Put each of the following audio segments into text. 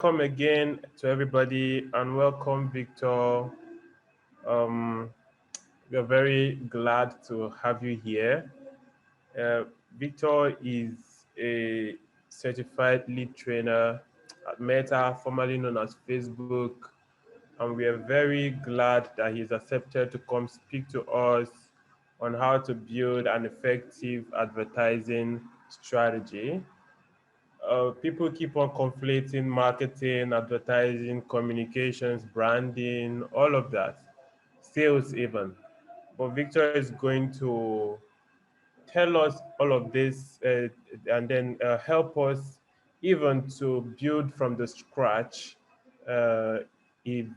Welcome again to everybody and welcome Victor. Um, we are very glad to have you here. Uh, Victor is a certified lead trainer at Meta, formerly known as Facebook, and we are very glad that he's accepted to come speak to us on how to build an effective advertising strategy. People keep on conflating marketing, advertising, communications, branding, all of that, sales even. But Victor is going to tell us all of this and then help us even to build from the scratch a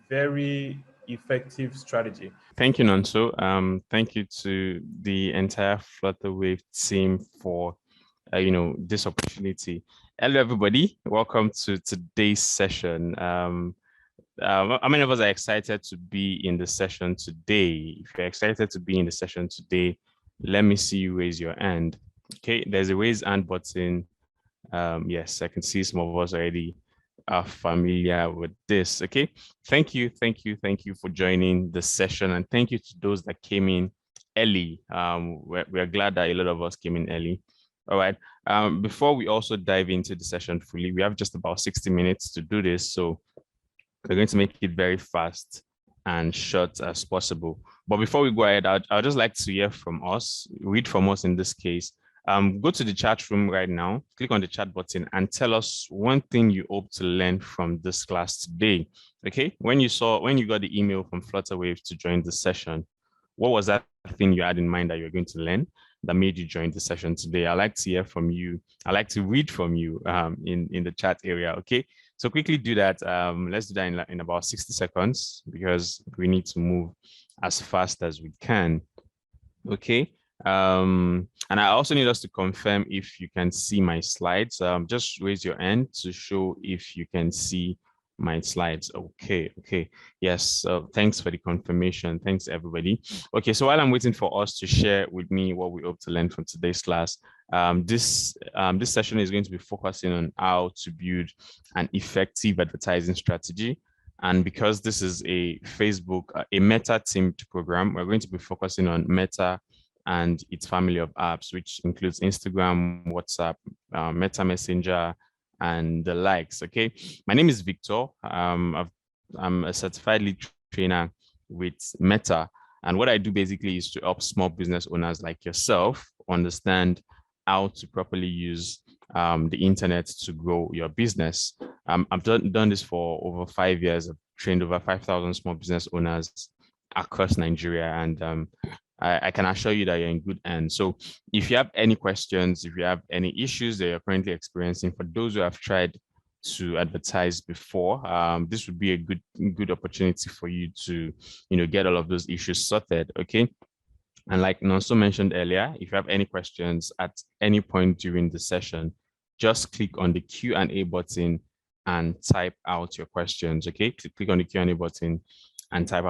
very effective strategy. Thank you, Nonso. Thank you to the entire Flutterwave team for this opportunity. Hello, everybody. Welcome to today's session. How many of us are excited to be in the session today? If you're excited to be in the session today, let me see you raise your hand. Okay, there's a raise hand button. Yes, I can see some of us already are familiar with this. Okay, thank you for joining the session, and thank you to those that came in early. We're glad that a lot of us came in early. All right. Before we also dive into the session fully, we have just about 60 minutes to do this, so we're going to make it very fast and short as possible. But before we go ahead, I'd just like to hear from us, read from us in this case. Go to the chat room right now, click on the chat button and tell us one thing you hope to learn from this class today. Okay, when you got the email from Flutterwave to join the session, what was that thing you had in mind that you're going to learn that made you join the session today? I like to hear from you. I like to read from you in the chat area. Okay, so quickly do that. Let's do that in about 60 seconds because we need to move as fast as we can. Okay. And I also need us to confirm if you can see my slides. Just raise your hand to show if you can see my slides. Okay. Yes. Thanks for the confirmation. Thanks, everybody. Okay. So while I'm waiting for us to share with me what we hope to learn from today's class, this session is going to be focusing on how to build an effective advertising strategy. And because this is a Facebook, a Meta teamed program, we're going to be focusing on Meta and its family of apps, which includes Instagram, WhatsApp, Meta Messenger, and the likes. Okay, my name is Victor. I'm a certified lead trainer with Meta, and what I do basically is to help small business owners like yourself understand how to properly use the internet to grow your business. I've done this for over 5 years. I've trained over 5,000 small business owners across Nigeria, and I can assure you that you're in good hands. So if you have any questions, if you have any issues that you're currently experiencing, for those who have tried to advertise before, this would be a good opportunity for you to get all of those issues sorted. Okay. And like Nonso mentioned earlier, if you have any questions at any point during the session, just click on the Q&A button and type out your questions. Okay, click on the Q&A button and type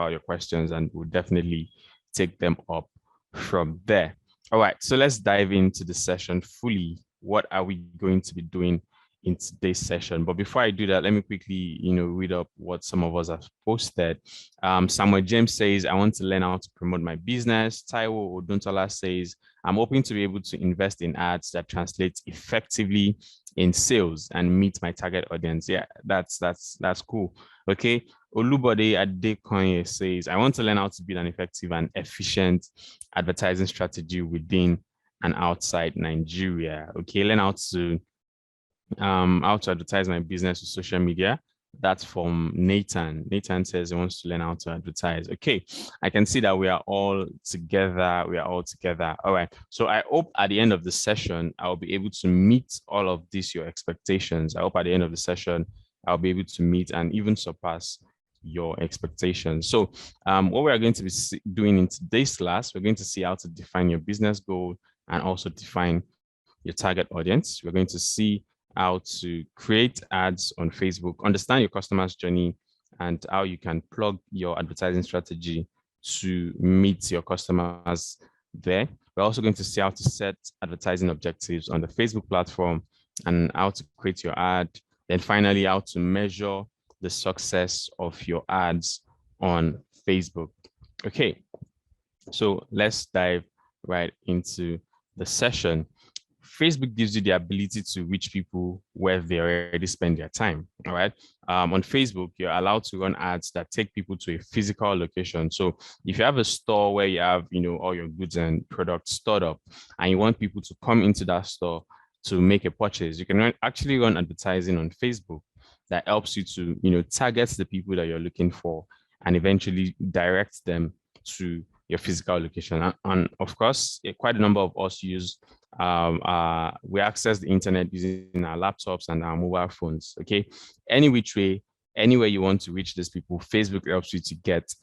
out your questions, and we'll definitely take them up from there. All right, so let's dive into the session fully. What are we going to be doing in today's session? But before I do that, let me quickly, read up what some of us have posted. Samuel James says, I want to learn how to promote my business. Taiwo Oduntola says, I'm hoping to be able to invest in ads that translate effectively in sales and meet my target audience. Yeah, that's cool. Okay. Olubode Adekoye says, I want to learn how to build an effective and efficient advertising strategy within and outside Nigeria. Okay, learn how to advertise my business with social media. That's from Nathan. Nathan says he wants to learn how to advertise. Okay, I can see that we are all together. All right. So I hope at the end of the session, I'll be able to meet all of these, your expectations. I hope at the end of the session, I'll be able to meet and even surpass your expectations. So what we are going to be doing in today's class, we're going to see how to define your business goal and also define your target audience. We're going to see how to create ads on Facebook, understand your customer's journey, and how you can plug your advertising strategy to meet your customers there. We're also going to see how to set advertising objectives on the Facebook platform and how to create your ad, Then finally, how to measure the success of your ads on Facebook. Okay, so let's dive right into the session. Facebook gives you the ability to reach people where they already spend their time. All right. On Facebook, you're allowed to run ads that take people to a physical location. So if you have a store where you have, all your goods and products stored up, and you want people to come into that store to make a purchase, you can actually run advertising on Facebook that helps you to, target the people that you're looking for and eventually direct them to your physical location. And of course, quite a number of us use we access the internet using our laptops and our mobile phones. Okay, any which way, anywhere you want to reach these people, Facebook helps you to get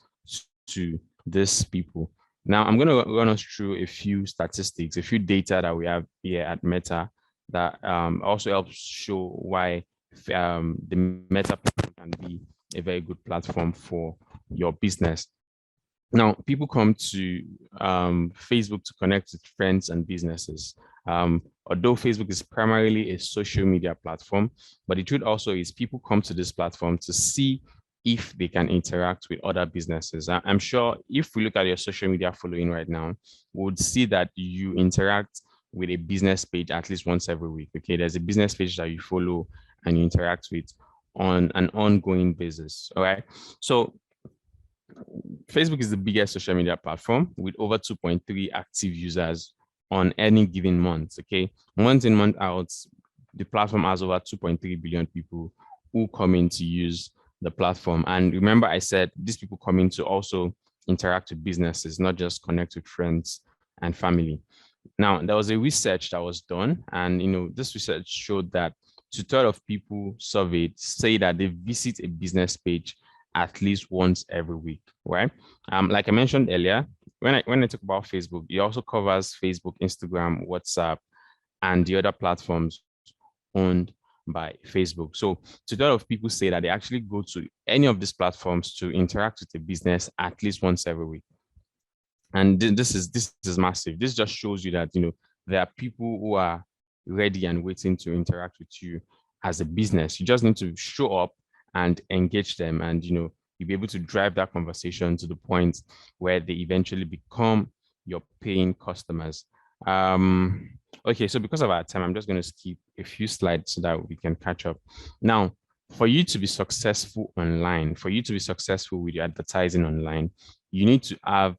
to these people. Now, I'm going to run us through a few statistics, a few data that we have here at Meta that also helps show why the Meta platform can be a very good platform for your business. Now, people come to Facebook to connect with friends and businesses. Although Facebook is primarily a social media platform, but the truth also is people come to this platform to see if they can interact with other businesses. I'm sure if we look at your social media following right now, we would see that you interact with a business page at least once every week. Okay, there's a business page that you follow and you interact with on an ongoing basis. All right. So Facebook is the biggest social media platform with over 2.3 active users on any given month. Okay, month in, month out, the platform has over 2.3 billion people who come in to use the platform. And remember, I said these people come in to also interact with businesses, not just connect with friends and family. Now, there was a research that was done, and this research showed that 2/3 of people surveyed say that they visit a business page at least once every week, right? Like I mentioned earlier, when I talk about Facebook, it also covers Facebook, Instagram, WhatsApp, and the other platforms owned by Facebook. So 2/3 of people say that they actually go to any of these platforms to interact with the business at least once every week. And this is massive. This just shows you that there are people who are ready and waiting to interact with you as a business. You just need to show up and engage them, and you'll be able to drive that conversation to the point where they eventually become your paying customers. Okay, so because of our time, I'm just going to skip a few slides so that we can catch up. Now, for you to be successful online, for you to be successful with your advertising online, you need to have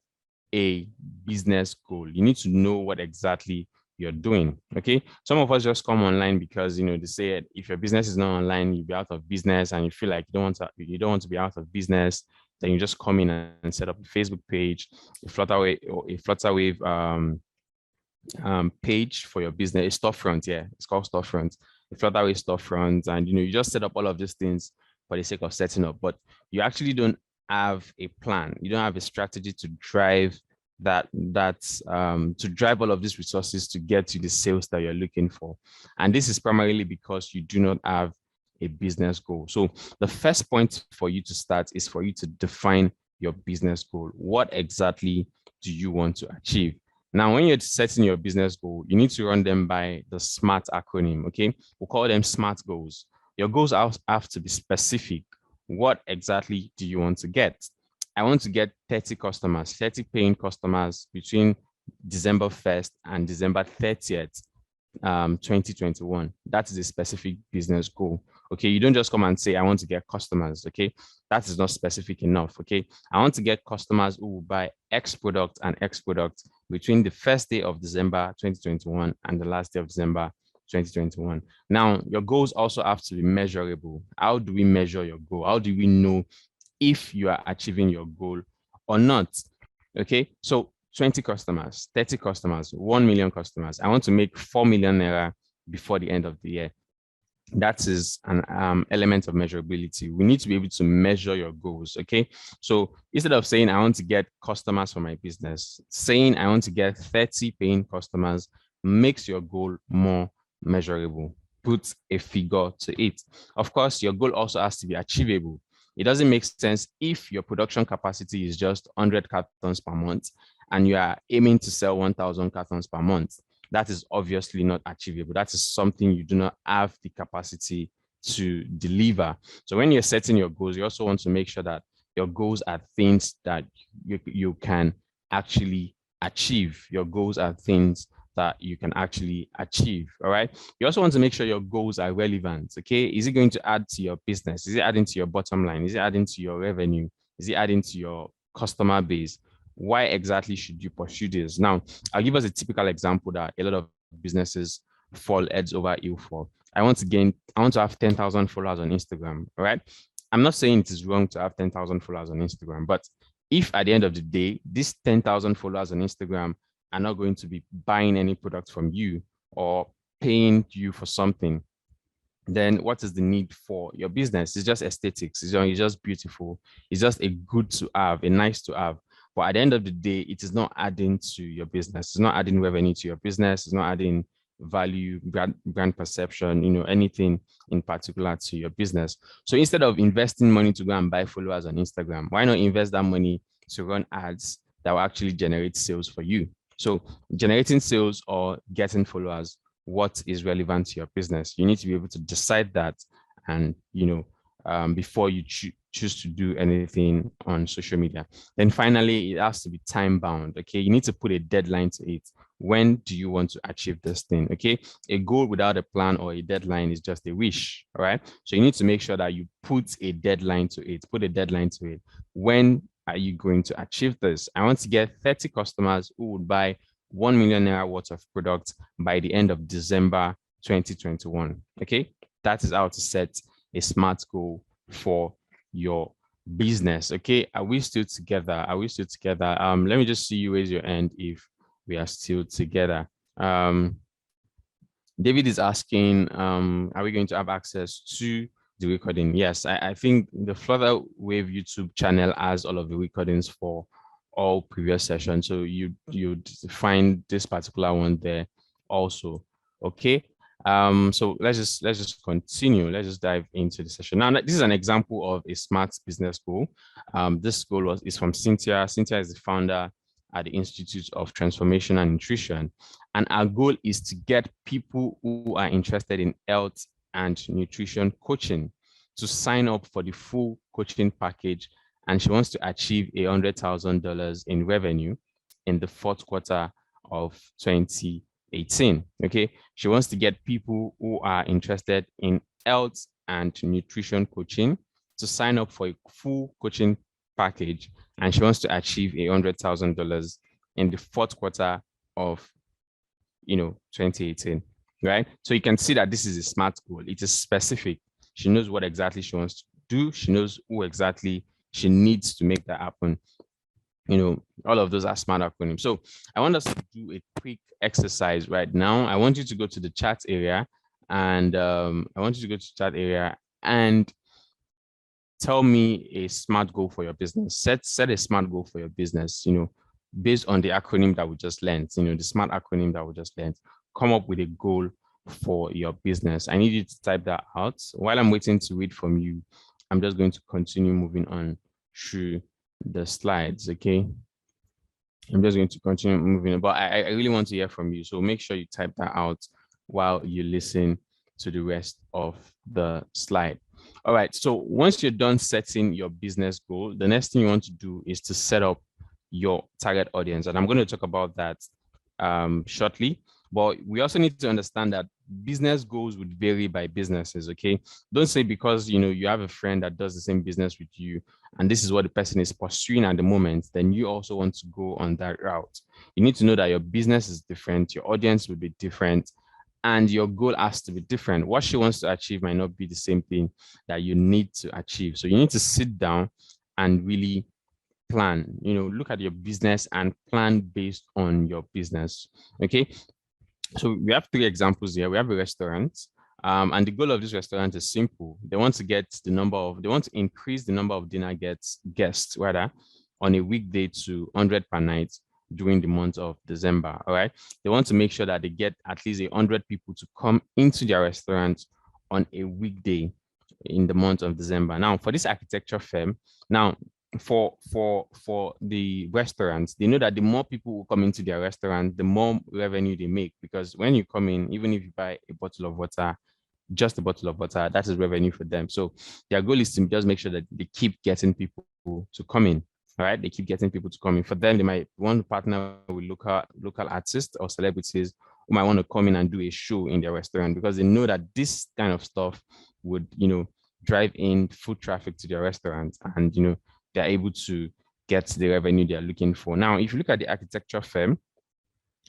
a business goal. You need to know what exactly you're doing. Okay. Some of us just come online because they say if your business is not online, you'll be out of business, and you feel like you don't want to be out of business. Then you just come in and set up a Facebook page, a Flutterwave page for your business, a storefront. Yeah, it's called storefront. A Flutterwave storefront, and you just set up all of these things for the sake of setting up, but you actually don't have a plan. You don't have a strategy to drive to drive all of these resources to get you the sales that you're looking for. And this is primarily because you do not have a business goal. So the first point for you to start is for you to define your business goal. What exactly do you want to achieve? Now, when you're setting your business goal, you need to run them by the SMART acronym. Okay, we'll call them SMART goals. Your goals have to be specific. What exactly do you want to get? I want to get 30 customers, 30 paying customers between December 1st and December 30th, 2021. That is a specific business goal. Okay, you don't just come and say, I want to get customers. Okay, that is not specific enough. Okay, I want to get customers who will buy X product and X product between the first day of December 2021 and the last day of December 2021. Now, your goals also have to be measurable. How do we measure your goal? How do we know if you are achieving your goal or not? Okay, so 20 customers, 30 customers, 1 million customers. I want to make 4 million naira before the end of the year. That is an element of measurability. We need to be able to measure your goals. Okay, so instead of saying I want to get customers for my business, saying I want to get 30 paying customers makes your goal more measurable. Put a figure to it. Of course, your goal also has to be achievable. It doesn't make sense if your production capacity is just 100 cartons per month and you are aiming to sell 1,000 cartons per month. That is obviously not achievable. That is something you do not have the capacity to deliver. So when you're setting your goals, you also want to make sure that your goals are things that you can actually achieve. Your goals are things that you can actually achieve. All right. You also want to make sure your goals are relevant. Okay. Is it going to add to your business? Is it adding to your bottom line? Is it adding to your revenue? Is it adding to your customer base? Why exactly should you pursue this? Now, I'll give us a typical example that a lot of businesses fall heads over heel for. I want to have 10,000 followers on Instagram. All right. I'm not saying it is wrong to have 10,000 followers on Instagram, but if at the end of the day, these 10,000 followers on Instagram are not going to be buying any product from you or paying you for something, then what is the need for your business? It's just aesthetics. It's just beautiful. It's just a good to have, a nice to have. But at the end of the day, it is not adding to your business. It's not adding revenue to your business. It's not adding value, brand perception, anything in particular to your business. So instead of investing money to go and buy followers on Instagram, why not invest that money to run ads that will actually generate sales for you? So generating sales or getting followers, what is relevant to your business? You need to be able to decide that, and before you choose to do anything on social media. Then finally, it has to be time bound. Okay, you need to put a deadline to it. When do you want to achieve this thing? Okay, a goal without a plan or a deadline is just a wish. All right, so you need to make sure that you put a deadline to it. Put a deadline to it. When are you going to achieve this? I want to get 30 customers who would buy 1 million naira worth of products by the end of December 2021. Okay, that is how to set a SMART goal for your business. Okay, are we still together? Are we still together? Let me just see you raise your hand if we are still together. David is asking, are we going to have access to the recording? Yes, I think the Flutterwave YouTube channel has all of the recordings for all previous sessions. So you'd find this particular one there also. Okay. So let's just continue. Let's just dive into the session. Now, this is an example of a SMART business goal. This goal is from Cynthia. Cynthia is the founder at the Institute of Transformation and Nutrition. And our goal is to get people who are interested in health and nutrition coaching to sign up for the full coaching package. And she wants to achieve $100,000 in revenue in the fourth quarter of 2018. Okay. She wants to get people who are interested in health and nutrition coaching to sign up for a full coaching package. And she wants to achieve $100,000 in the fourth quarter of 2018, right? So you can see that this is a SMART goal. It is specific. She knows what exactly she wants to do. She knows who exactly she needs to make that happen. All of those are SMART acronyms. So I want us to do a quick exercise right now. I want you to go to the chat area, and tell me a SMART goal for your business. Set a SMART goal for your business, based on the acronym that we just learned, the SMART acronym that we just learned. Come up with a goal for your business. I need you to type that out. While I'm waiting to read from you, I'm just going to continue moving on through the slides, okay? I'm just going to continue moving, but I really want to hear from you. So make sure you type that out while you listen to the rest of the slide. All right, so once you're done setting your business goal, the next thing you want to do is to set up your target audience. And I'm going to talk about that shortly. But we also need to understand that business goals would vary by businesses, okay? Don't say because, you have a friend that does the same business with you, and this is what the person is pursuing at the moment, then you also want to go on that route. You need to know that your business is different, your audience will be different, and your goal has to be different. What she wants to achieve might not be the same thing that you need to achieve. So you need to sit down and really plan, look at your business and plan based on your business, okay? So we have 3 examples here. We have a restaurant, and the goal of this restaurant is simple. They want to increase the number of dinner guests rather on a weekday to 100 per night during the month of December. All right. They want to make sure that they get at least 100 people to come into their restaurant on a weekday in the month of December. Now, for this architecture firm, for the restaurants, they know that the more people who come into their restaurant, the more revenue they make. Because when you come in, even if you buy a bottle of water just a bottle of water, that is revenue for them. So their goal is to just make sure that they keep getting people to come in. All right, they keep getting people to come in. For them, they might want to partner with local artists or celebrities who might want to come in and do a show in their restaurant because they know that this kind of stuff would, drive in foot traffic to their restaurant, and they're able to get the revenue they're looking for. Now, if you look at the architecture firm,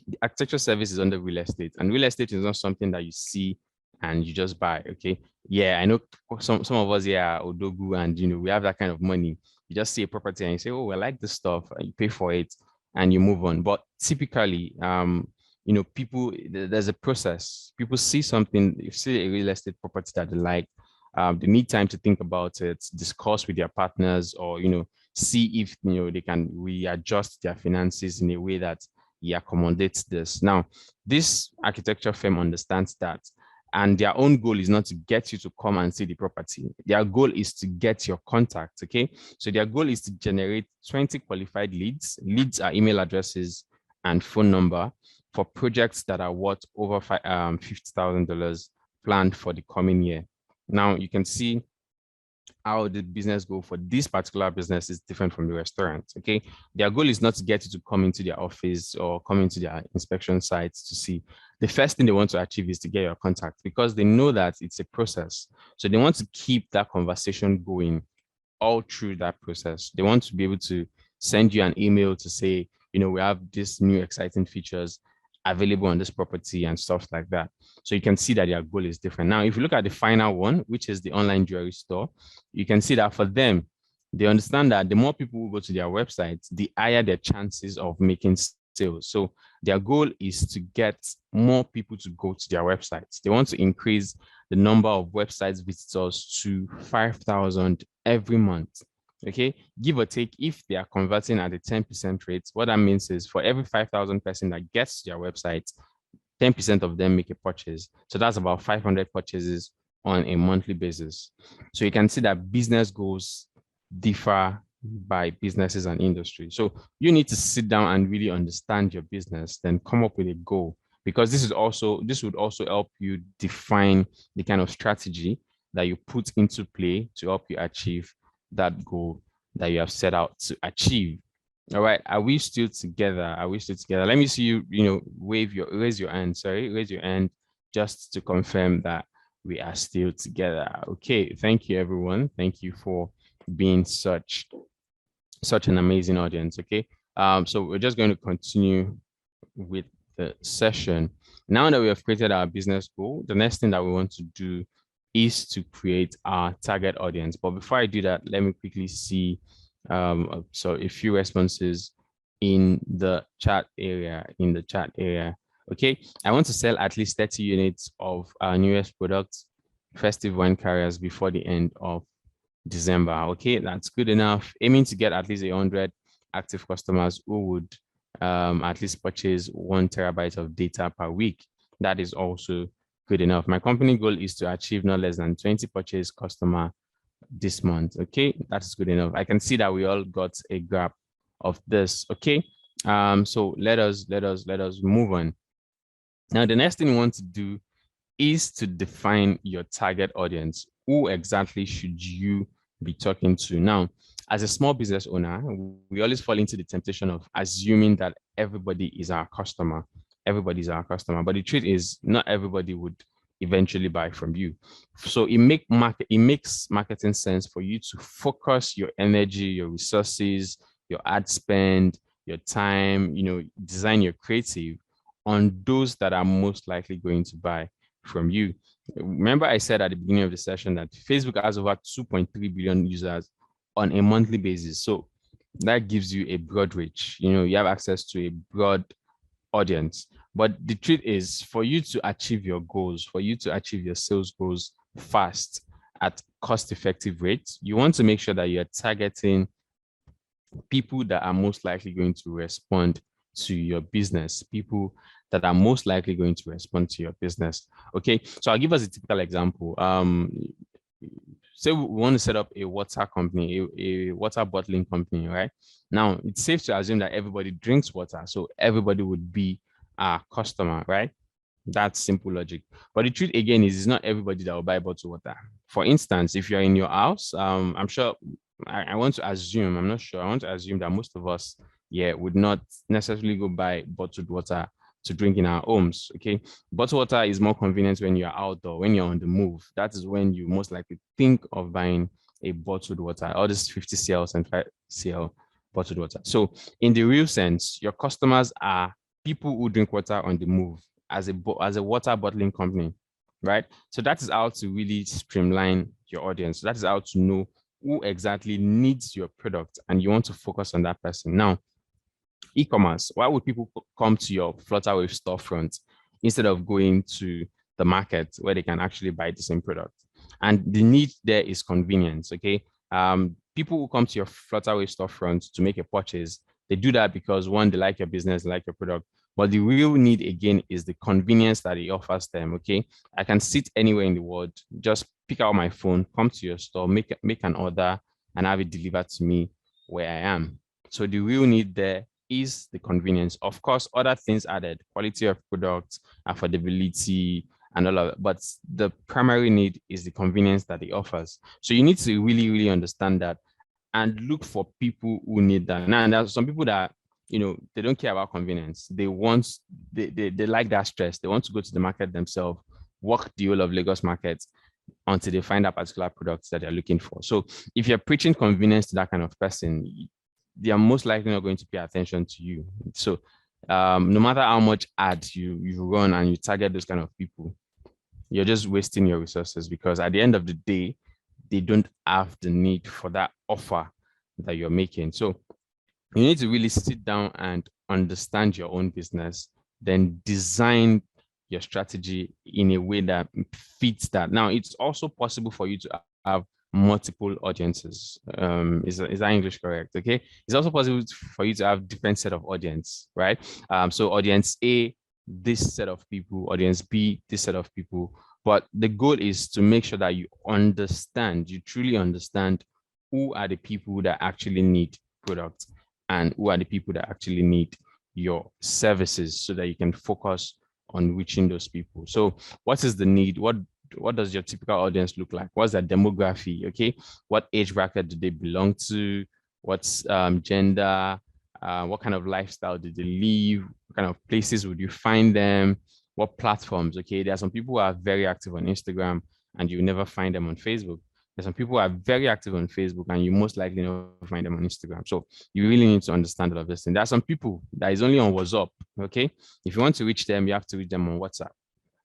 the architecture service is under real estate, and real estate is not something that you see and you just buy. Okay. Yeah, I know some of us here are Odogu, and we have that kind of money. You just see a property and you say, oh, I like this stuff, and you pay for it and you move on. But typically, people, there's a process. People see something, you see a real estate property that they like, they need time to think about it, discuss with their partners, or see if they can readjust their finances in a way that he accommodates this. Now, this architecture firm understands that, and their own goal is not to get you to come and see the property. Their goal is to get your contact. Okay, so their goal is to generate 20 qualified leads. Leads are email addresses and phone number for projects that are worth over $50,000 planned for the coming year. Now, you can see how the business goal for this particular business is different from the restaurant. Okay, their goal is not to get you to come into their office or come into their inspection sites to see. The first thing they want to achieve is to get your contact, because they know that it's a process. So they want to keep that conversation going all through that process. They want to be able to send you an email to say, we have these new exciting features available on this property and stuff like that. So you can see that their goal is different. Now, if you look at the final one, which is the online jewelry store, you can see that for them, they understand that the more people who go to their websites, the higher their chances of making sales. So their goal is to get more people to go to their websites. They want to increase the number of websites visitors to 5,000 every month. Okay, give or take, if they are converting at a 10% rate, what that means is for every 5,000 person that gets to their website, 10% of them make a purchase. So that's about 500 purchases on a monthly basis. So you can see that business goals differ by businesses and industry. So you need to sit down and really understand your business, then come up with a goal, because this would also help you define the kind of strategy that you put into play to help you achieve that goal that you have set out to achieve. All right, are we still together? Are we still together? Let me see you, raise your hand, just to confirm that we are still together. Okay, thank you, everyone. Thank you for being such an amazing audience. Okay, so we're just going to continue with the session. Now that we have created our business goal, the next thing that we want to do is to create our target audience. But before I do that, let me quickly see so a few responses in the chat area. Okay, I want to sell at least 30 units of our newest product, festive wine carriers, before the end of December. Okay, that's good enough. Aiming to get at least 100 active customers who would at least purchase 1 terabyte of data per week. That is also good enough. My company goal is to achieve not less than 20 purchase customer this month. Okay, that's good enough. I can see that we all got a grab of this. Okay, so let us move on. Now, the next thing you want to do is to define your target audience. Who exactly should you be talking to? Now, as a small business owner, we always fall into the temptation of assuming that everybody is our customer. Everybody's our customer, but the truth is not everybody would eventually buy from you. So it makes marketing sense for you to focus your energy, your resources, your ad spend, your time, design your creative on those that are most likely going to buy from you. Remember, I said at the beginning of the session that Facebook has over 2.3 billion users on a monthly basis. So that gives you a broad reach. You have access to a broad audience. But the truth is, for you to achieve your goals, for you to achieve your sales goals fast at cost-effective rates, you want to make sure that you're targeting people that are most likely going to respond to your business, people that are most likely going to respond to your business. Okay, so I'll give us a typical example. Say we want to set up a water company, a water bottling company, right? Now, it's safe to assume that everybody drinks water, so everybody would be a customer, right? That's simple logic. But the truth again is it's not everybody that will buy bottled water. For instance, if you're in your house, I'm sure I want to assume, I'm not sure, I want to assume that most of us, yeah, would not necessarily go buy bottled water to drink in our homes. Okay. Bottled water is more convenient when you're outdoor, when you're on the move. That is when you most likely think of buying a bottled water, all this 50 cl and 5 cl bottled water. So in the real sense, your customers are people who drink water on the move as a water bottling company, right? So that is how to really streamline your audience. That is how to know who exactly needs your product, and you want to focus on that person. Now, e-commerce, why would people come to your Flutterwave storefront instead of going to the market where they can actually buy the same product? And the need there is convenience, okay? People who come to your Flutterwave storefront to make a purchase, they do that because one, they like your business, they like your product. But the real need again is the convenience that it offers them, okay? I can sit anywhere in the world, just pick out my phone, come to your store, make an order, and have it delivered to me where I am. So the real need there is the convenience. Of course, other things added, quality of product, affordability, and all of that. But the primary need is the convenience that it offers. So you need to really, really understand that and look for people who need that. Now, and there's some people that, they don't care about convenience. They like that stress. They want to go to the market themselves, walk the whole of Lagos market until they find that particular product that they're looking for. So if you're preaching convenience to that kind of person, they are most likely not going to pay attention to you. So no matter how much ads you run and you target those kind of people, you're just wasting your resources because at the end of the day, they don't have the need for that offer that you're making. So you need to really sit down and understand your own business, then design your strategy in a way that fits that. Now, it's also possible for you to have multiple audiences. Is that English correct? Okay. It's also possible for you to have different set of audience, right? So audience A, this set of people, audience B, this set of people. But the goal is to make sure that you truly understand who are the people that actually need products and who are the people that actually need your services so that you can focus on reaching those people. So what is the need? What does your typical audience look like? What's their demography? Okay. What age bracket do they belong to? What's gender? What kind of lifestyle do they live? What kind of places would you find them? What platforms? Okay. There are some people who are very active on Instagram and you never find them on Facebook. There's some people who are very active on Facebook and you most likely never find them on Instagram. So you really need to understand all of this. And there are some people that is only on WhatsApp. Okay. If you want to reach them, you have to reach them on WhatsApp.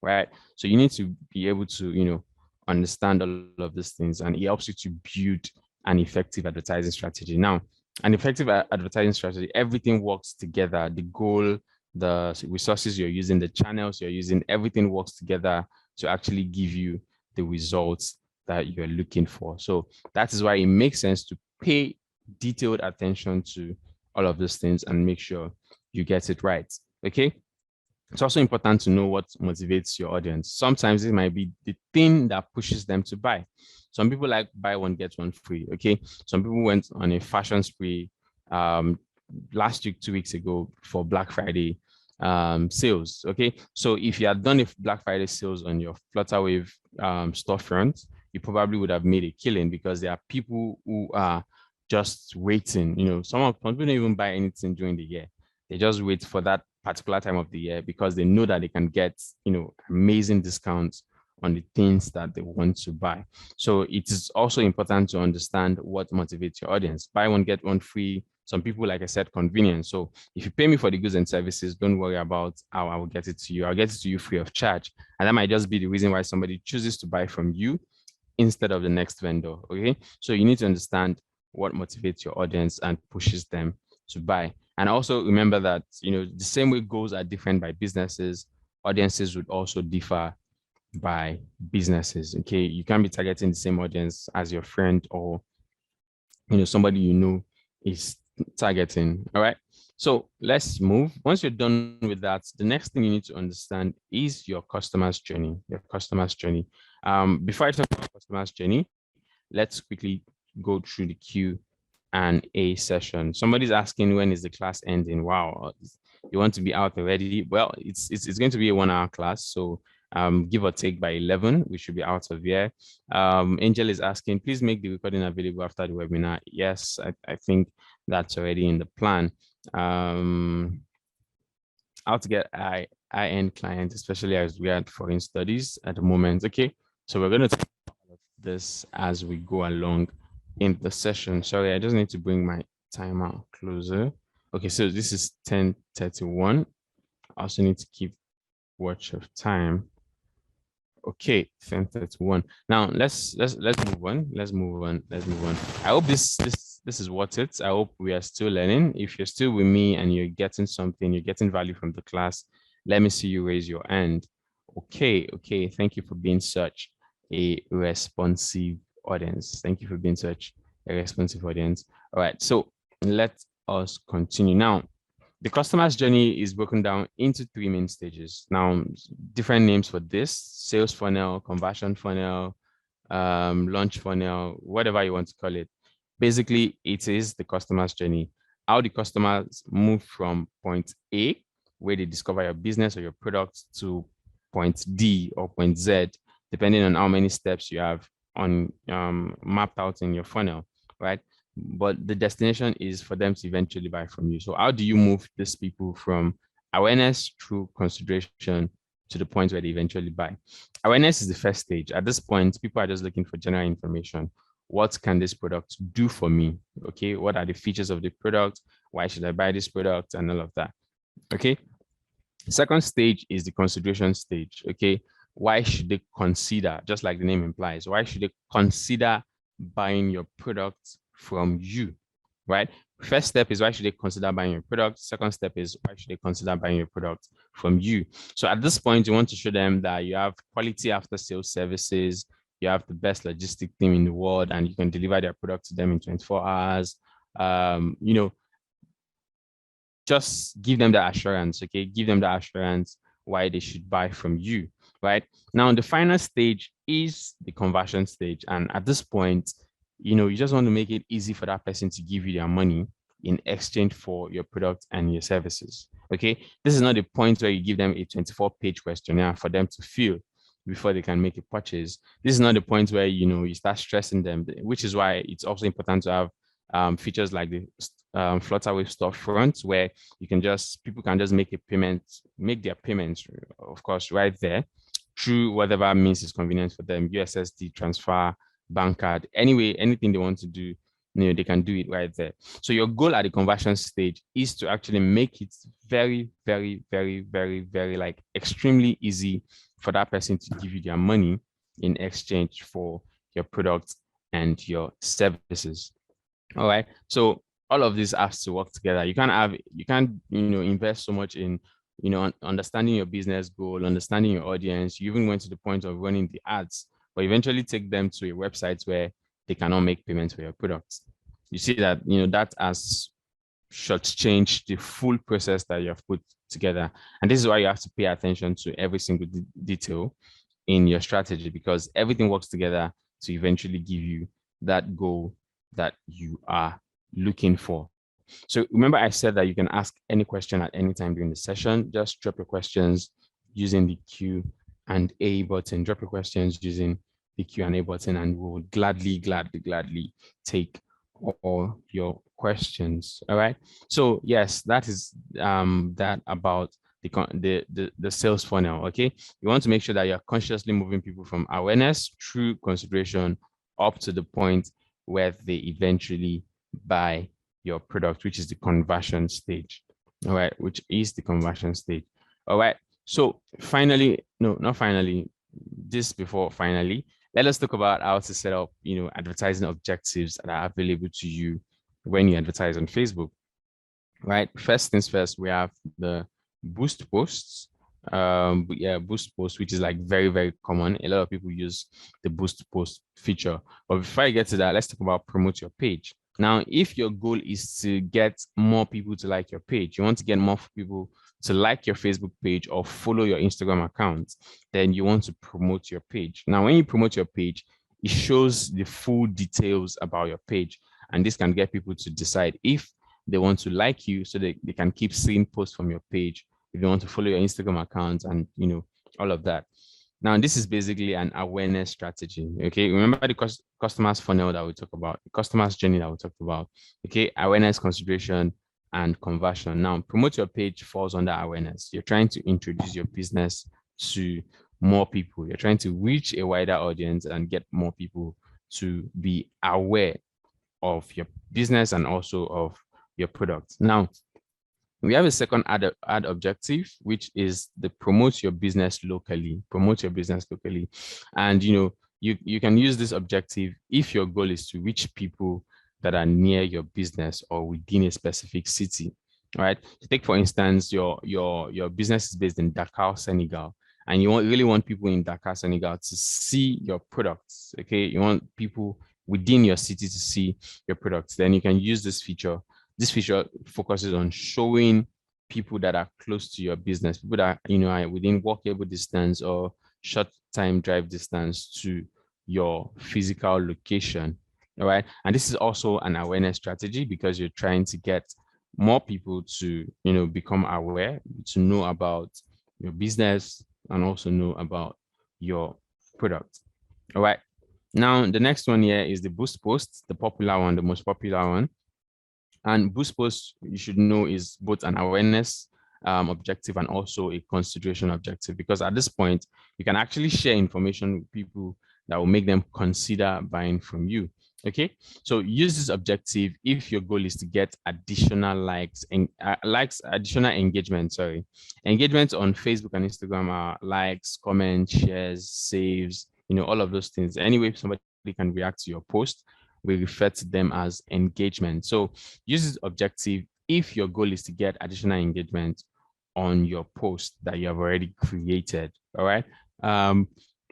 Right. So you need to be able to, understand all of these things, and it helps you to build an effective advertising strategy. Now, an effective advertising strategy, everything works together. The goal, the resources you're using, the channels you're using, everything works together to actually give you the results that you're looking for. So that is why it makes sense to pay detailed attention to all of these things and make sure you get it right. Okay. It's also important to know what motivates your audience. Sometimes it might be the thing that pushes them to buy. Some people like buy one, get one free. Okay. Some people went on a fashion spree last week, 2 weeks ago for Black Friday sales. Okay. So if you had done a Black Friday sales on your Flutterwave storefront, you probably would have made a killing because there are people who are just waiting. Some people don't even buy anything during the year. They just wait for that particular time of the year because they know that they can get, amazing discounts on the things that they want to buy. So it is also important to understand what motivates your audience. Buy one, get one free. Some people, like I said, convenience. So if you pay me for the goods and services, don't worry about how I will get it to you. I'll get it to you free of charge. And that might just be the reason why somebody chooses to buy from you instead of the next vendor. Okay. So you need to understand what motivates your audience and pushes them to buy. And also remember that, the same way goals are different by businesses, audiences would also differ by businesses. Okay. You can't be targeting the same audience as your friend or, somebody is targeting. All right. So let's move. Once you're done with that, the next thing you need to understand is your customer's journey. Before I talk about customer's journey, let's quickly go through the Q&A session. Somebody's asking, when is the class ending? Wow, you want to be out already. Well, it's going to be a 1 hour class, so give or take by 11, we should be out of here. Angel is asking, please make the recording available after the webinar. Yes, I think that's already in the plan. How to get high-end clients, especially as we are at foreign studies at the moment. Okay, so we're going to talk about this as we go along in the session. Sorry, I just need to bring my timer closer. Okay, so this is 10:31. I also need to keep watch of time. Okay, 10:31. Now let's move on. Let's move on. I hope this is worth it. I hope we are still learning. If you're still with me and you're getting something, you're getting value from the class, let me see you raise your hand. Okay. Thank you for being such a responsive audience. Thank you for being such a responsive audience. All right, so let us continue now. The customer's journey is broken down into 3 main stages. Now, different names for this: sales funnel, conversion funnel, launch funnel, whatever you want to call it. Basically, it is the customer's journey. How the customers move from point A, where they discover your business or your product, to point D or point Z, depending on how many steps you have on mapped out in your funnel, right? But the destination is for them to eventually buy from you. So how do you move these people from awareness through consideration to the point where they eventually buy? Awareness is the first stage. At this point, people are just looking for general information. What can this product do for me? Okay, what are the features of the product? Why should I buy this product? And all of that. Okay. Second stage is the consideration stage. Okay, why should they consider, just like the name implies, why should they consider buying your product from you, right? First step is why should they consider buying your product. Second step is why should they consider buying your product from you. So at this point, you want to show them that you have quality after sales services, you have the best logistic team in the world, and you can deliver their product to them in 24 hours. Just give them the assurance, okay? Give them the assurance why they should buy from you, right? Now, the final stage is the conversion stage. And at this point, you just want to make it easy for that person to give you their money in exchange for your product and your services, okay? This is not the point where you give them a 24-page questionnaire for them to fill before they can make a purchase. This is not the point where, you start stressing them, which is why it's also important to have features like the Flutterwave storefront, where people can just make their payments, of course, right there through whatever means is convenient for them: USSD, transfer, bank card, anyway, anything they want to do, they can do it right there. So your goal at the conversion stage is to actually make it very, very, very, very, very, like, extremely easy for that person to give you their money in exchange for your products and your services. All right. So all of this has to work together. You can't invest so much in, understanding your business goal, understanding your audience. You even went to the point of running the ads, but eventually take them to a website where they cannot make payments for your products. You see that, that has shortchanged the full process that you have put together. And this is why you have to pay attention to every single detail in your strategy, because everything works together to eventually give you that goal that you are looking for. So remember, I said that you can ask any question at any time during the session. Just drop your questions using the Q&A button. Drop your questions using the Q&A button, and we will gladly take all your questions. All right. So yes, that is that about the sales funnel. Okay, you want to make sure that you're consciously moving people from awareness through consideration up to the point where they eventually buy your product, which is the conversion stage. All right, which is the conversion stage. All right. So finally, no, not finally, this before finally, let us talk about how to set up, advertising objectives that are available to you when you advertise on Facebook. Right. First things first, we have the boost posts. Boost post, which is like very, very common. A lot of people use the boost post feature. But before I get to that, let's talk about promote your page. Now, if your goal is to get more people to like your page, you want to get more people to like your Facebook page or follow your Instagram account, then you want to promote your page. Now, when you promote your page, it shows the full details about your page. And this can get people to decide if they want to like you so they can keep seeing posts from your page, if they want to follow your Instagram account and, all of that. Now, this is basically an awareness strategy. Okay. Remember the customers funnel that we talked about, the customer's journey that we talked about. Okay. Awareness, consideration, and conversion. Now, promote your page falls under awareness. You're trying to introduce your business to more people. You're trying to reach a wider audience and get more people to be aware of your business and also of your product. Now, we have a second ad objective, which is the promote your business locally. Promote your business locally. And you can use this objective if your goal is to reach people that are near your business or within a specific city. Right. So take for instance, your business is based in Dakar, Senegal, and you really want people in Dakar, Senegal to see your products. Okay. You want people within your city to see your products. Then you can use this feature. This feature focuses on showing people that are close to your business, people that are within walkable distance or short time drive distance to your physical location. All right. And this is also an awareness strategy because you're trying to get more people to become aware, to know about your business and also know about your product. All right. Now, the next one here is the boost post, the popular one, the most popular one. And boost post, you should know, is both an awareness objective and also a consideration objective, because at this point, you can actually share information with people that will make them consider buying from you. Okay, so use this objective if your goal is to get additional likes and additional engagement. Sorry, engagement on Facebook and Instagram are likes, comments, shares, saves, all of those things. Anyway, somebody can react to your post, we refer to them as engagement. So use this objective if your goal is to get additional engagement on your post that you have already created. All right.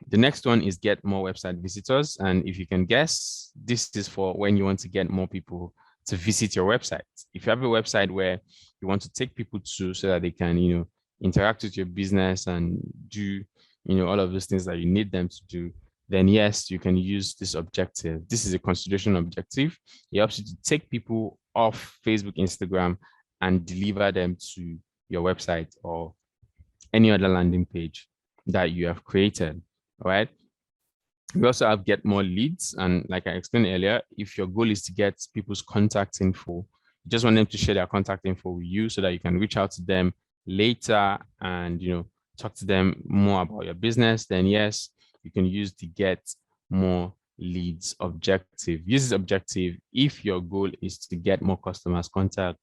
The next one is get more website visitors. And if you can guess, this is for when you want to get more people to visit your website. If you have a website where you want to take people to so that they can, interact with your business and do, all of those things that you need them to do, then yes, you can use this objective. This is a consideration objective. It helps you to take people off Facebook, Instagram, and deliver them to your website or any other landing page that you have created. All right. We also have get more leads. And like I explained earlier, if your goal is to get people's contact info, you just want them to share their contact info with you so that you can reach out to them later and, talk to them more about your business, then yes, you can use the get more leads objective. Use this objective if your goal is to get more customers contact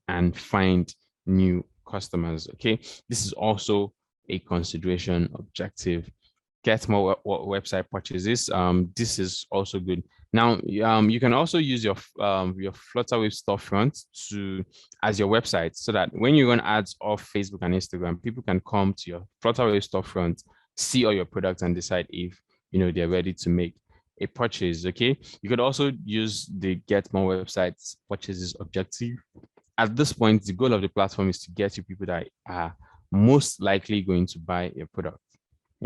and find new customers. Okay, this is also a consideration objective. Get more website purchases. This is also good. Now, you can also use your Flutterwave storefront as your website, so that when you run ads off Facebook and Instagram, people can come to your Flutterwave storefront, see all your products, and decide if they're ready to make a purchase. Okay, you could also use the get more websites purchases objective. At this point, the goal of the platform is to get you people that are most likely going to buy your product.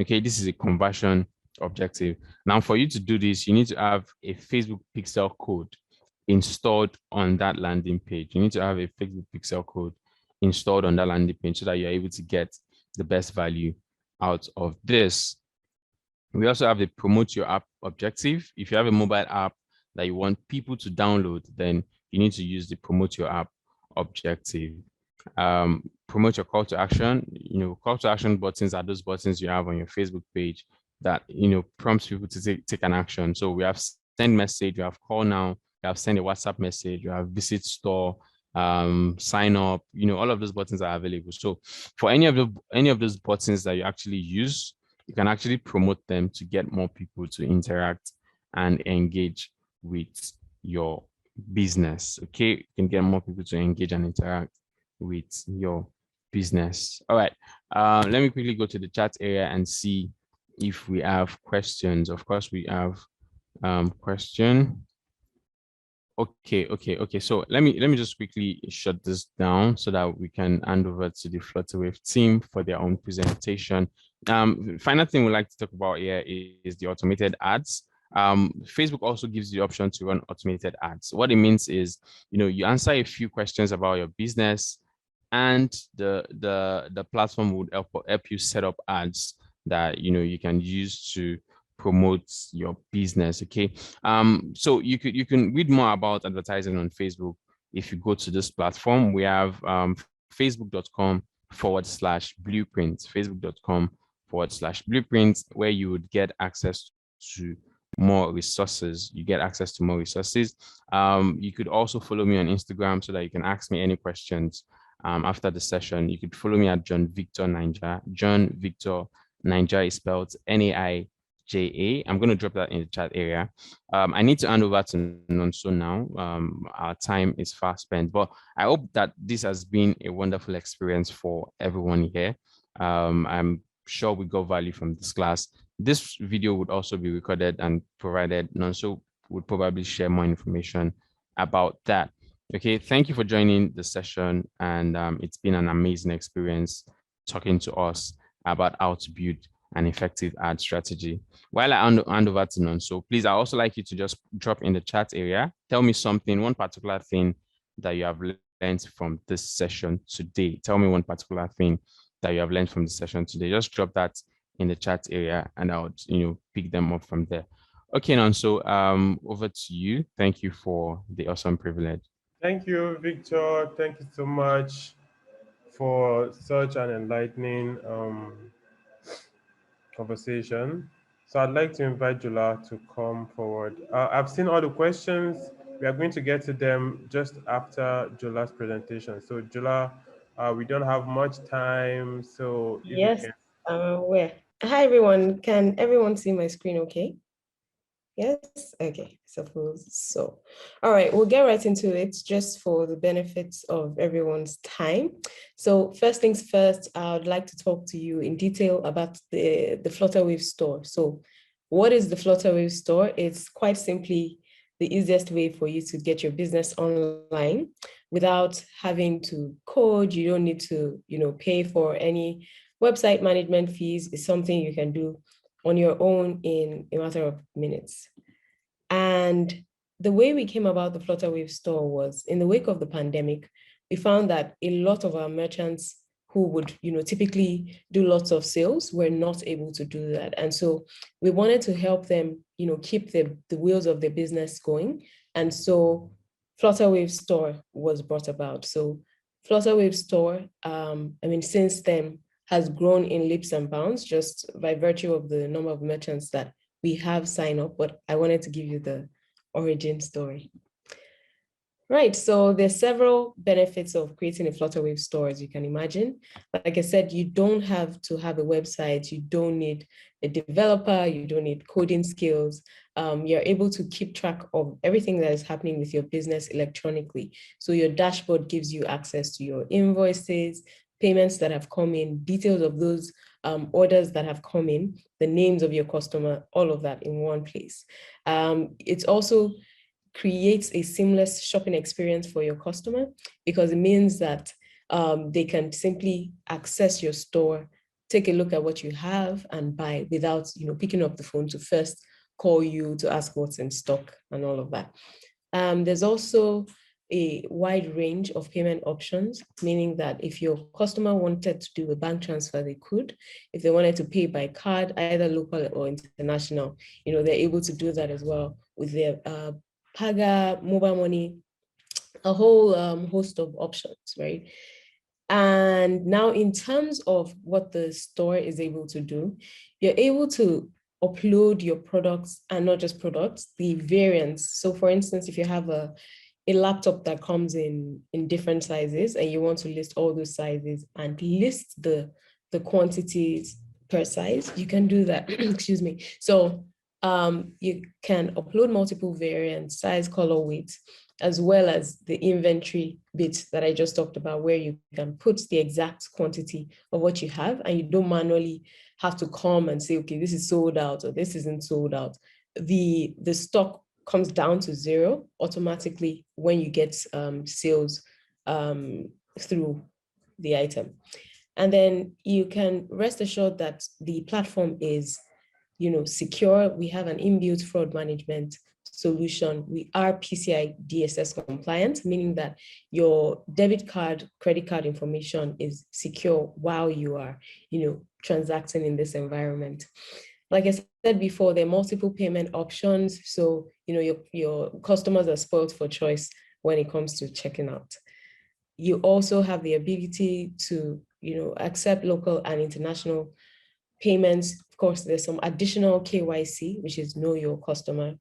Okay, this is a conversion objective. Now, for you to do this, you need to have a Facebook pixel code installed on that landing page. You need to have a Facebook pixel code installed on that landing page so that you're able to get the best value out of this. We also have the promote your app objective. If you have a mobile app that you want people to download, then you need to use the promote your app objective. Promote your call to action. Call to action buttons are those buttons you have on your Facebook page that prompts people to take an action. So we have send message, you have call now, you have send a WhatsApp message, you have visit store, sign up. All of those buttons are available. So for any of those buttons that you actually use, you can actually promote them to get more people to interact and engage with your business. Okay, you can get more people to engage and interact with your business. All right, let me quickly go to the chat area and see if we have questions. Of course, we have question. Okay. So let me just quickly shut this down so that we can hand over to the Flutterwave team for their own presentation. Final thing we'd like to talk about here is the automated ads. Facebook also gives you the option to run automated ads. What it means is, you answer a few questions about your business, and the platform would help you set up ads that you can use to promote your business. Okay. So you can read more about advertising on Facebook if you go to this platform. We have facebook.com/blueprint, facebook.com/blueprint, where you would get access to more resources. You get access to more resources. You could also follow me on Instagram so that you can ask me any questions after the session. You could follow me at John Victor Ninja. John Victor Ninja is spelled Naija. I'm going to drop that in the chat area. I need to hand over to Nonso now. Our time is fast spent, but I hope that this has been a wonderful experience for everyone here. I'm sure we got value from this class. This video would also be recorded and provided. Nonso would probably share more information about that. Okay, thank you for joining the session, and it's been an amazing experience talking to us about how to build an effective ad strategy. While I hand over to Nonso, please, I also like you to just drop in the chat area. Tell me something, one particular thing that you have learned from this session today. Tell me one particular thing that you have learned from the session today. Just drop that in the chat area, and I'll pick them up from there. Okay, Nonso, over to you. Thank you for the awesome privilege. Thank you, Victor. Thank you so much for such an enlightening conversation. So I'd like to invite Jula to come forward. I've seen all the questions. We are going to get to them just after Jula's presentation. So Jula, we don't have much time. So if you Yes, can. where? Hi, everyone. Can everyone see my screen okay? Yes? Okay, suppose so. All right, we'll get right into it just for the benefits of everyone's time. So first things first, I would like to talk to you in detail about the Flutterwave store. So what is the Flutterwave store? It's quite simply the easiest way for you to get your business online without having to code. You don't need to, pay for any website management fees. It's something you can do on your own in a matter of minutes. And the way we came about the Flutterwave store was in the wake of the pandemic, we found that a lot of our merchants who would, typically do lots of sales were not able to do that. And so we wanted to help them, keep the wheels of their business going. And so Flutterwave store was brought about. So Flutterwave store, since then, has grown in leaps and bounds just by virtue of the number of merchants that we have signed up, but I wanted to give you the origin story. Right, so there's several benefits of creating a Flutterwave store, as you can imagine. Like I said, you don't have to have a website, you don't need a developer, you don't need coding skills. You're able to keep track of everything that is happening with your business electronically. So your dashboard gives you access to your invoices, payments that have come in, details of those orders that have come in, the names of your customer, all of that in one place. It's also creates a seamless shopping experience for your customer, because it means that they can simply access your store, take a look at what you have and buy without picking up the phone to first call you to ask what's in stock and all of that. There's also a wide range of payment options, meaning that if your customer wanted to do a bank transfer, they could. If they wanted to pay by card, either local or international, they're able to do that as well with their Paga, mobile money, a whole host of options, right? And now in terms of what the store is able to do, you're able to upload your products, and not just products, the variants. So for instance, if you have a laptop that comes in different sizes and you want to list all those sizes and list the quantities per size, you can do that. Excuse me. So you can upload multiple variants, size, color, weight, as well as the inventory bit that I just talked about, where you can put the exact quantity of what you have and you don't manually have to come and say, okay, this is sold out or this isn't sold out. The stock comes down to zero automatically when you get sales through the item. And then you can rest assured that the platform is secure. We have an inbuilt fraud management solution. We are PCI DSS compliant, meaning that your debit card, credit card information is secure while you are, transacting in this environment. Like I said before, there are multiple payment options. So, your customers are spoiled for choice when it comes to checking out. You also have the ability to, accept local and international payments. Of course, there's some additional KYC, which is know your customer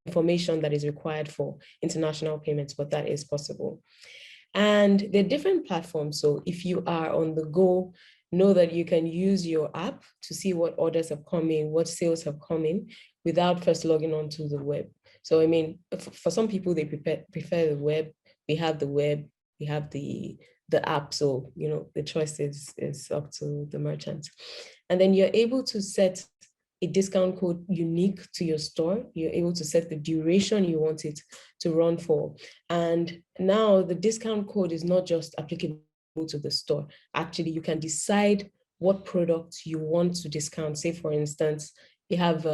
information that is required for international payments, but that is possible. And there are different platforms. So if you are on the go, know that you can use your app to see what orders have come in, what sales have come in, without first logging onto the web. So, I mean, for some people, they prefer the web. We have the web, we have the app. So, the choice is up to the merchant. And then you're able to set a discount code unique to your store. You're able to set the duration you want it to run for. And now the discount code is not just applicable to the store. Actually, you can decide what products you want to discount. Say, for instance, you have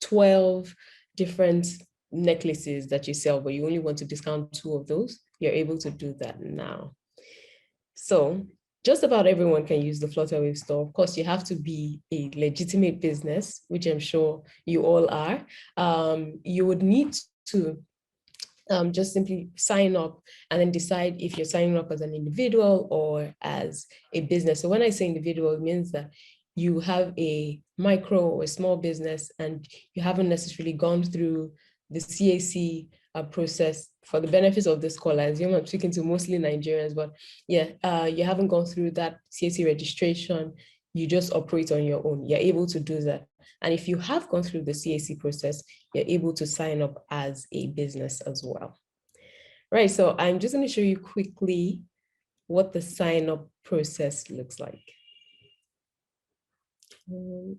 12 different necklaces that you sell, but you only want to discount 2 of those. You're able to do that now. So just about everyone can use the Flutterwave store. Of course, you have to be a legitimate business, which I'm sure you all are. You would need to just simply sign up and then decide if you're signing up as an individual or as a business. So when I say individual, it means that you have a micro or a small business and you haven't necessarily gone through the CAC process. For the benefits of the scholars, I'm speaking to mostly Nigerians, but yeah, you haven't gone through that CAC registration. You just operate on your own. You're able to do that. And if you have gone through the CAC process, you're able to sign up as a business as well. Right, so I'm just going to show you quickly what the sign up process looks like. 1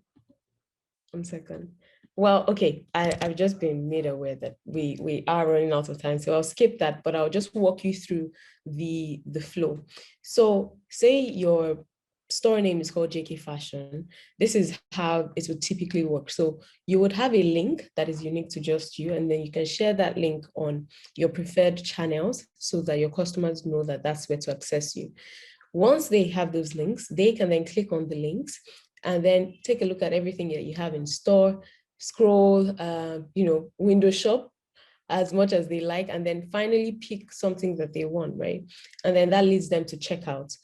second. Well, okay, I've just been made aware that we are running out of time, so I'll skip that, but I'll just walk you through the flow. So say your store name is called JK Fashion. This is how it would typically work. So you would have a link that is unique to just you, and then you can share that link on your preferred channels so that your customers know that that's where to access you. Once they have those links, they can then click on the links and then take a look at everything that you have in store, scroll, window shop as much as they like, and then finally pick something that they want, right? And then that leads them to checkout.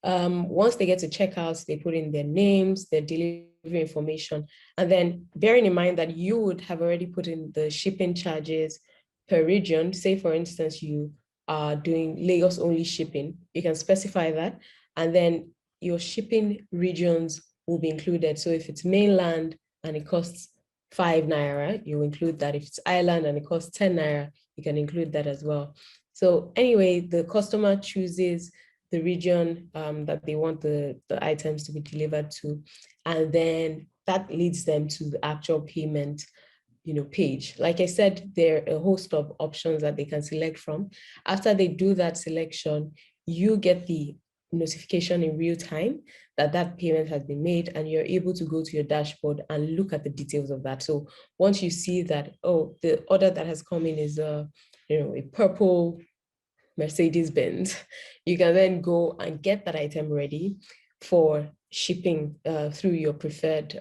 Once they get to checkout, they put in their names, their delivery information, and then bearing in mind that you would have already put in the shipping charges per region. Say, for instance, you are doing Lagos only shipping, you can specify that, and then your shipping regions will be included. So if it's mainland and it costs 5 naira, you include that. If it's island and it costs 10 naira, you can include that as well. So anyway, the customer chooses the region that they want the items to be delivered to, and then that leads them to the actual payment page. Like I said, there are a host of options that they can select from. After they do that selection, you get the notification in real time that that payment has been made, and you're able to go to your dashboard and look at the details of that. So once you see that, oh, the order that has come in is a purple Mercedes-Benz, you can then go and get that item ready for shipping through your preferred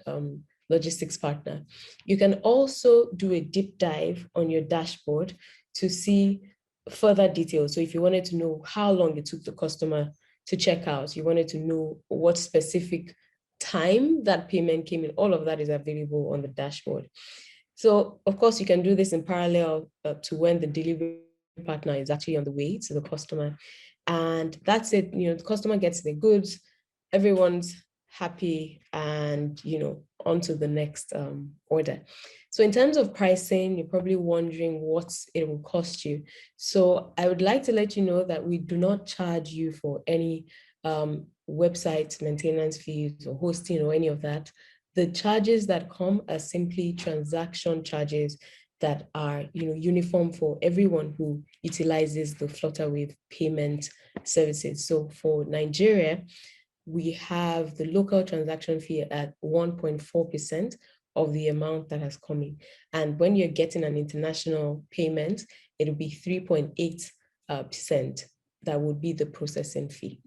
logistics partner. You can also do a deep dive on your dashboard to see further details. So if you wanted to know how long it took the customer to check out, you wanted to know what specific time that payment came in, all of that is available on the dashboard. So of course, you can do this in parallel to when the delivery partner is actually on the way to the customer. And that's it, the customer gets the goods, everyone's happy, and on to the next order. So in terms of pricing, you're probably wondering what it will cost you. So I would like to let you know that we do not charge you for any website maintenance fees or hosting or any of that. The charges that come are simply transaction charges that are uniform for everyone who utilizes the Flutterwave payment services. So for Nigeria, we have the local transaction fee at 1.4% of the amount that has come in. And when you're getting an international payment, it'll be 3.8%. That would be the processing fee.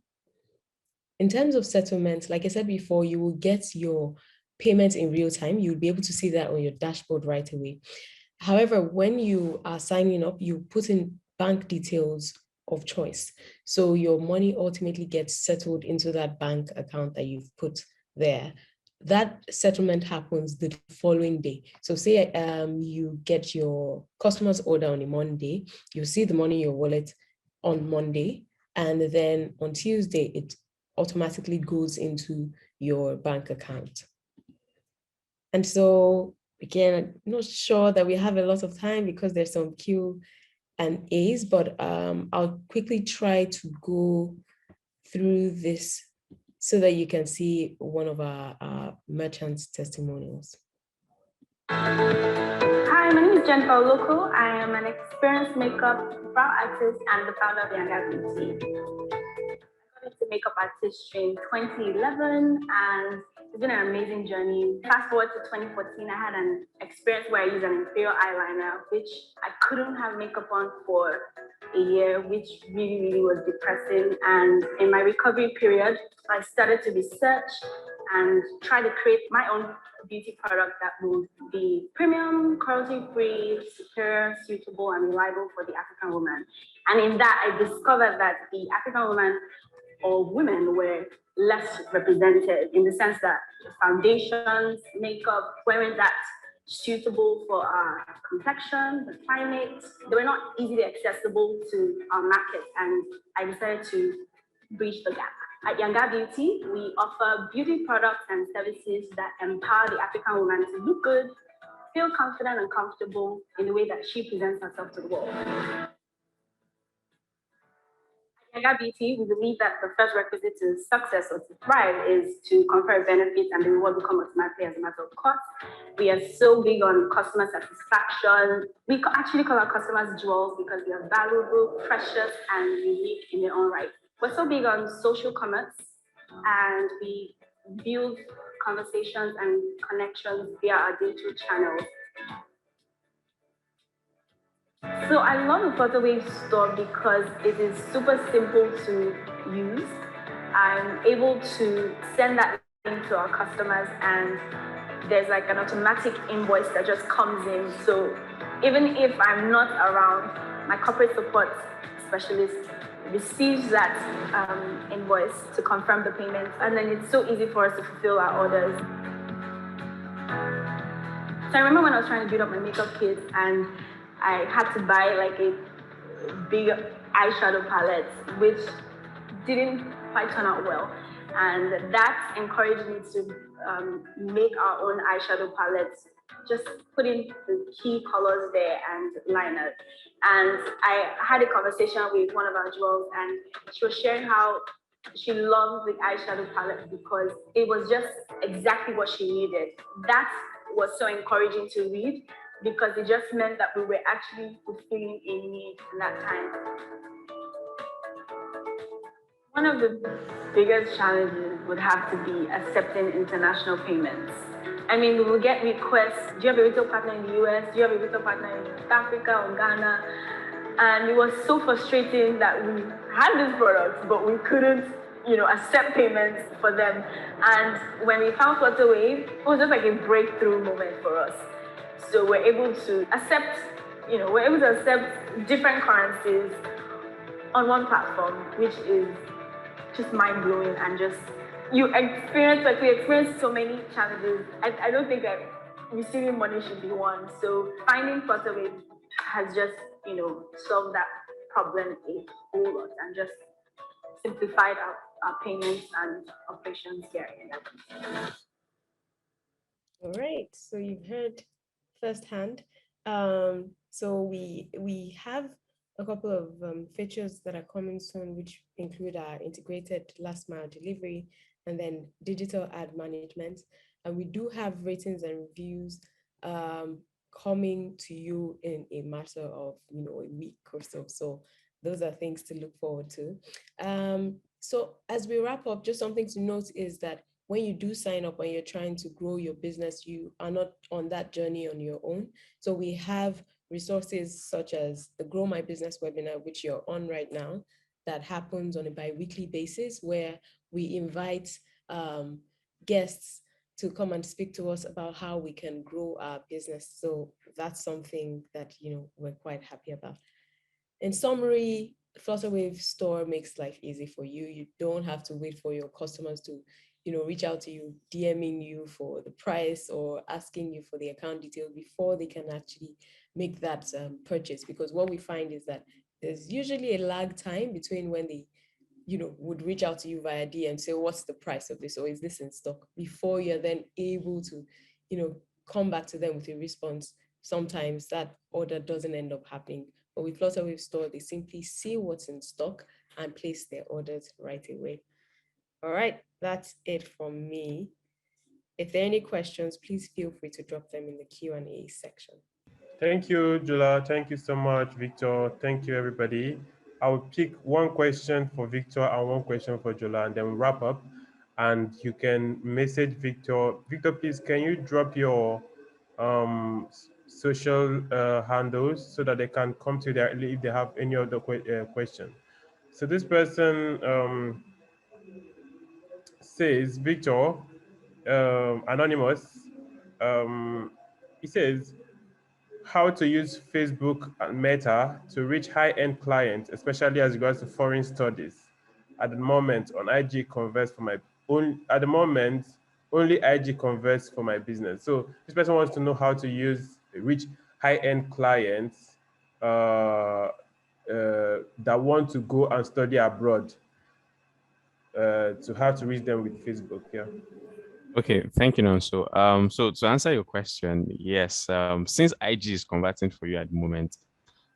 In terms of settlement, like I said before, you will get your payment in real time. You'll be able to see that on your dashboard right away. However, when you are signing up, you put in bank details of choice. So your money ultimately gets settled into that bank account that you've put there. That settlement happens the following day. So say you get your customer's order on a Monday, you see the money in your wallet on Monday, and then on Tuesday, it automatically goes into your bank account. And so again, I'm not sure that we have a lot of time because there's some Q&As, but I'll quickly try to go through this so that you can see one of our merchants' testimonials. Hi, my name is Jennifer Oloko. I am an experienced makeup brow artist and the founder of Yanga Beauty. I got into makeup artistry in 2011, and it's been an amazing journey. Fast forward to 2014, I had an experience where I used an inferior eyeliner, which I couldn't have makeup on for a year, which really, really was depressing. And in my recovery period, I started to research and try to create my own beauty product that would be premium, cruelty-free, secure, suitable, and reliable for the African woman. And in that, I discovered that the African woman or women were less represented in the sense that foundations, makeup, wearing that suitable for our complexion, the climate, they were not easily accessible to our market, and I decided to bridge the gap. At Yanga Beauty, we offer beauty products and services that empower the African woman to look good, feel confident and comfortable in the way that she presents herself to the world. At Yanga Beauty, we believe that the first requisite to success or to thrive is to confer benefits and the reward will come automatically as a matter of course. We are so big on customer satisfaction. We actually call our customers jewels because they are valuable, precious, and unique in their own right. We're so big on social commerce, and we build conversations and connections via our digital channels. So I love the Flutterwave store because it is super simple to use. I'm able to send that link to our customers, and there's like an automatic invoice that just comes in. So even if I'm not around, my corporate support specialist receives that invoice to confirm the payment, and then it's so easy for us to fulfill our orders. So I remember when I was trying to build up my makeup kit and I had to buy like a big eyeshadow palette, which didn't quite turn out well. And that encouraged me to make our own eyeshadow palettes, just put in the key colors there and liners. And I had a conversation with one of our jewels, and she was sharing how she loved the eyeshadow palette because it was just exactly what she needed. That was so encouraging to read because it just meant that we were actually fulfilling a need in that time. One of the biggest challenges would have to be accepting international payments. I mean, we will get requests, do you have a retail partner in the US? Do you have a retail partner in South Africa or Ghana? And it was so frustrating that we had these products, but we couldn't, accept payments for them. And when we found Flutterwave, it was just like a breakthrough moment for us. So we're able to accept, different currencies on one platform, which is just mind-blowing, and just we experience so many challenges. I don't think that receiving money should be one. So finding Flutterwave has just, solved that problem a whole lot and just simplified our payments and operations here in that. All right, so you've heard firsthand. So we have a couple of features that are coming soon, which include our integrated last mile delivery and then digital ad management. And we do have ratings and reviews coming to you in a matter of a week or so. So those are things to look forward to. So as we wrap up, just something to note is that when you do sign up and you're trying to grow your business, you are not on that journey on your own. So we have resources such as the Grow My Business webinar, which you're on right now, that happens on a bi-weekly basis, where we invite guests to come and speak to us about how we can grow our business. So that's something that, we're quite happy about. In summary, Flutterwave store makes life easy for you. You don't have to wait for your customers to, reach out to you, DMing you for the price or asking you for the account details before they can actually make that purchase. Because what we find is that there's usually a lag time between when they, would reach out to you via DM, say, what's the price of this, or is this in stock, before you're then able to, come back to them with a response. Sometimes that order doesn't end up happening. But with Flutterwave Store, they simply see what's in stock and place their orders right away. All right, that's it from me. If there are any questions, please feel free to drop them in the Q&A section. Thank you, Jula. Thank you so much, Victor. Thank you, everybody. I will pick one question for Victor and one question for Jula, and then we'll wrap up. And you can message Victor. Victor, please, can you drop your social handles so that they can come to there if they have any other question. So this person says, Victor, anonymous, he says, how to use Facebook and Meta to reach high-end clients, especially as regards to foreign studies. At the moment, on IG converts for my own. At the moment, only IG converts for my business. So this person wants to know how to reach high-end clients that want to go and study abroad. To how to reach them with Facebook. Yeah. Okay, thank you, Nonso. So to answer your question, yes, since IG is converting for you at the moment,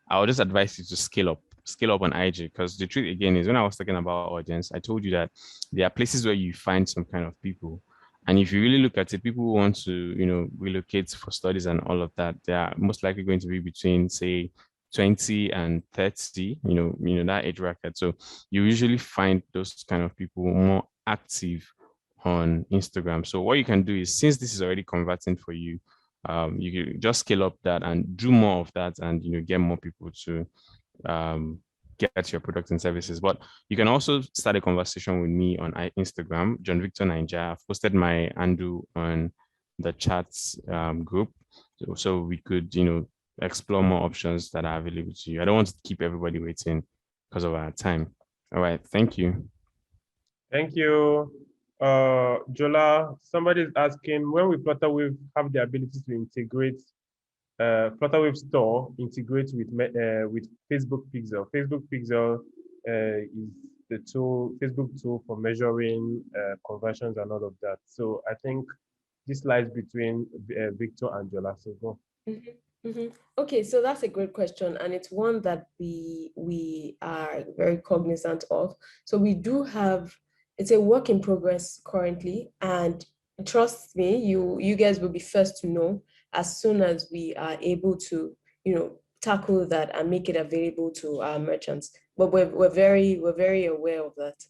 I would just advise you to scale up on IG, because the truth again is, when I was talking about audience, I told you that there are places where you find some kind of people. And if you really look at it, people who want to, relocate for studies and all of that, they are most likely going to be between, say, 20 and 30, that age bracket. So you usually find those kind of people more active on Instagram. So what you can do is, since this is already converting for you, you can just scale up that and do more of that, and get more people to get your products and services. But you can also start a conversation with me on Instagram, John Victor Niger. I've posted my handle on the chats group, so we could explore more options that are available to you. I don't want to keep everybody waiting because of our time. All right, thank you. Thank you. Jola, somebody is asking, when we Flutterwave have the ability to integrate Flutterwave Store integrates with Facebook Pixel. Facebook Pixel is the Facebook tool for measuring conversions and all of that. So I think this lies between Victor and Jola. So go. Mm-hmm. Mm-hmm. Okay, so that's a great question, and it's one that we are very cognizant of. So we do have, it's a work in progress currently, and trust me, you guys will be first to know as soon as we are able to, tackle that and make it available to our merchants. But we're very aware of that.